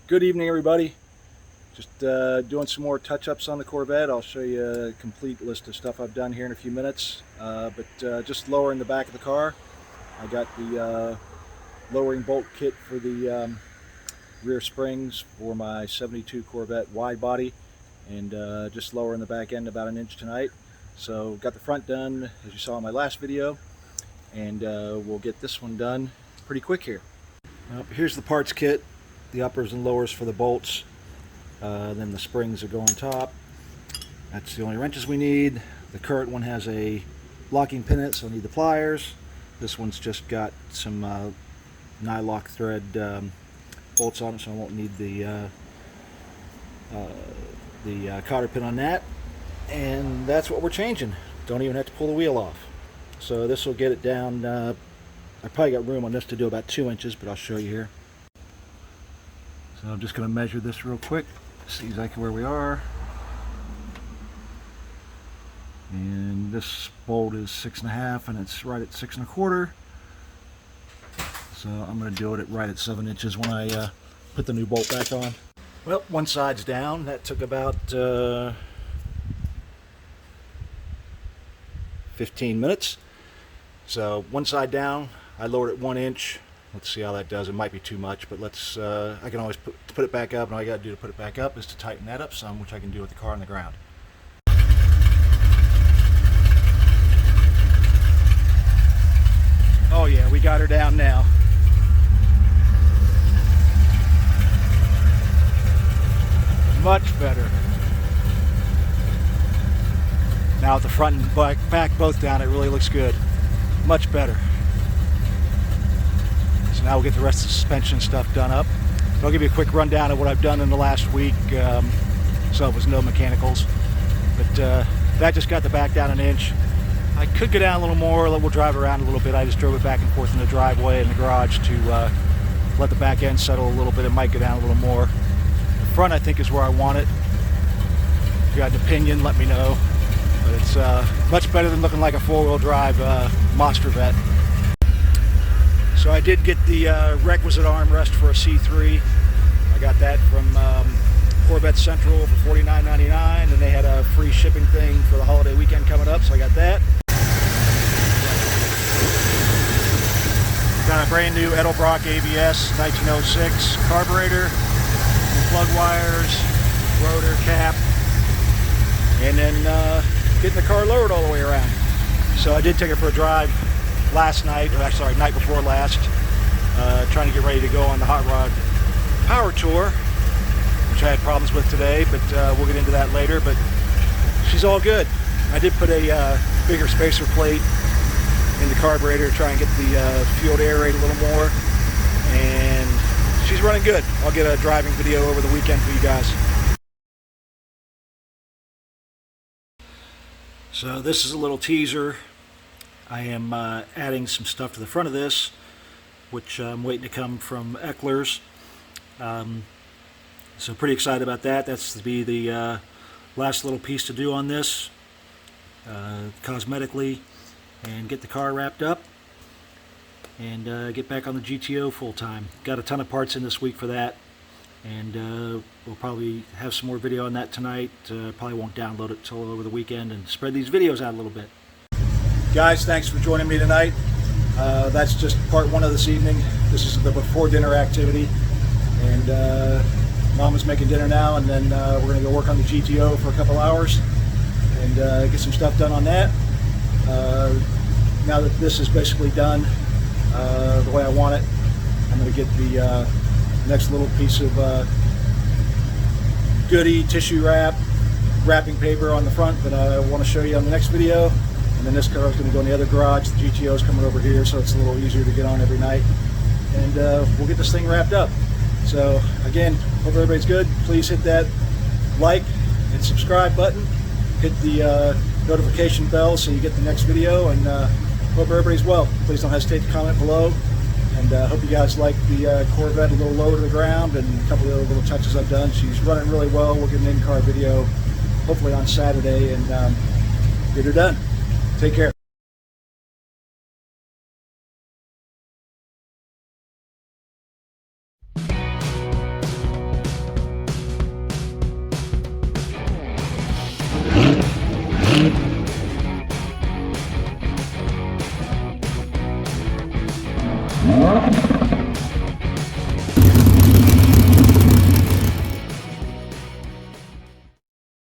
Good evening, everybody. Just doing some more touch-ups on the Corvette. I'll show you a complete list of stuff I've done here in a few minutes. Just lowering the back of the car. I got the lowering bolt kit for the rear springs for my 72 Corvette Wide Body, and just lowering the back end about 1 inch tonight. So got the front done, as you saw in my last video, and we'll get this one done pretty quick here. Here's the parts kit. The uppers and lowers for the bolts, then the springs that go on top. That's the only wrenches we need. The current one has a locking pin in it, so I need the pliers. This one's just got some nylock thread bolts on it, so I won't need the cotter pin on that. And that's what we're changing. Don't even have to pull the wheel off. So this will get it down. I probably got room on this to do about 2 inches, but I'll show you here. So I'm just going to measure this real quick, see exactly where we are. And this bolt is 6.5 and it's right at 6 1/4. So I'm going to do it right at 7 inches when I put the new bolt back on. Well, one side's down. That took about 15 minutes. So one side down, I lowered it 1 inch. Let's see how that does. It might be too much, but let's. I can always put it back up, and all I got to do to put it back up is to tighten that up some, which I can do with the car on the ground. Oh yeah, we got her down now. Much better. Now with the front and back both down, it really looks good. Much better. Now we'll get the rest of the suspension stuff done up. But I'll give you a quick rundown of what I've done in the last week. So it was no mechanicals. But that just got the back down 1 inch. I could go down a little more. We'll drive around a little bit. I just drove it back and forth in the driveway and the garage to let the back end settle a little bit. It might go down a little more. The front, I think, is where I want it. If you got an opinion, let me know. But it's much better than looking like a four-wheel drive monster vet. So I did get the requisite armrest for a C3. I got that from Corvette Central for $49.99, and they had a free shipping thing for the holiday weekend coming up, so I got that. Got a brand new Edelbrock ABS 1906 carburetor, plug wires, rotor cap, and then getting the car lowered all the way around. So I did take it for a drive last night, or actually night before last, trying to get ready to go on the Hot Rod Power Tour, which I had problems with today, but we'll get into that later. But she's all good. I did put a bigger spacer plate in the carburetor to try and get the fuel to aerate a little more, and she's running good. I'll get a driving video over the weekend for you guys. So this is a little teaser. I am adding some stuff to the front of this, which I'm waiting to come from Ecklers. So pretty excited about that. That's to be the last little piece to do on this, cosmetically, and get the car wrapped up and get back on the GTO full time. Got a ton of parts in this week for that, and we'll probably have some more video on that tonight. Probably won't download it till over the weekend and spread these videos out a little bit. Guys, thanks for joining me tonight. That's just part one of this evening. This is the before dinner activity, and Mama's making dinner now, and then we're going to go work on the GTO for a couple hours and get some stuff done on that. Now that this is basically done the way I want it, I'm going to get the next little piece of goodie tissue wrapping paper on the front that I want to show you on the next video. And then this car is going to go in the other garage. The GTO is coming over here, so it's a little easier to get on every night. And we'll get this thing wrapped up. So again, hope everybody's good. Please hit that like and subscribe button. Hit the notification bell so you get the next video. And hope everybody's well. Please don't hesitate to comment below. And hope you guys like the Corvette a little lower to the ground and a couple of other little touches I've done. She's running really well. We'll get an in-car video hopefully on Saturday and get her done. Take care. it.